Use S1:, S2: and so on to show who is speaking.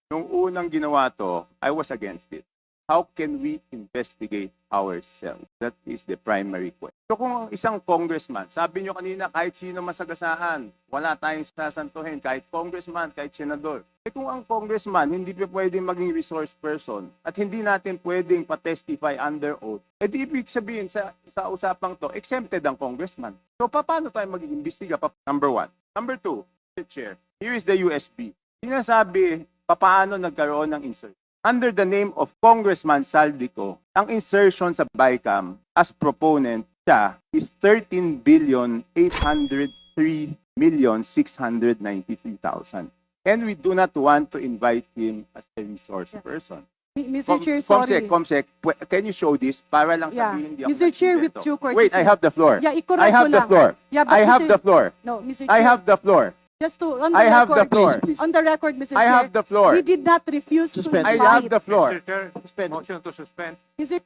S1: Nung unang ginawa to, I was against it. How can we investigate ourselves? That is the primary question. So kung ang isang congressman, sabi nyo kanina, kahit sino masagasaan, wala tayong sasantuhin, kahit congressman, kahit senador. Eh kung ang congressman hindi pa pwedeng maging resource person at hindi natin pwedeng pa-testify under oath, eh di ibig sabihin sa usapang to, exempted ang congressman. So paano tayo mag-iimbestiga? Number one. Number two, Mr. Chair, here is the USB. Sinasabi, paano nagkaroon ng insert? Under the name of Congressman Saldico, ang insertion sa BICAM as proponent siya is 13,803,693,000. And we do not want to invite him as a resource person.
S2: Mr. Chair, sorry.
S1: Comsec, can you show this? Para lang sabihin hindi ako
S2: Mr. Chair, with
S1: nag-invento.
S2: due courtesy.
S1: Wait, I have the floor.
S2: Yeah,
S1: I have the floor.
S2: Yeah, but
S1: I have
S2: Mr.
S1: the floor.
S2: No, Mr.
S1: I
S2: Chair,
S1: have the floor.
S2: just to, on the
S1: I have
S2: record,
S1: the floor.
S2: on the record, Mr.
S1: I
S2: Chair,
S1: have the floor.
S2: we did not refuse
S3: Suspend.
S2: to
S1: I
S2: invite.
S1: have the floor.
S4: Mr. Chair,
S3: Suspend.
S4: motion to suspend.
S2: Mr.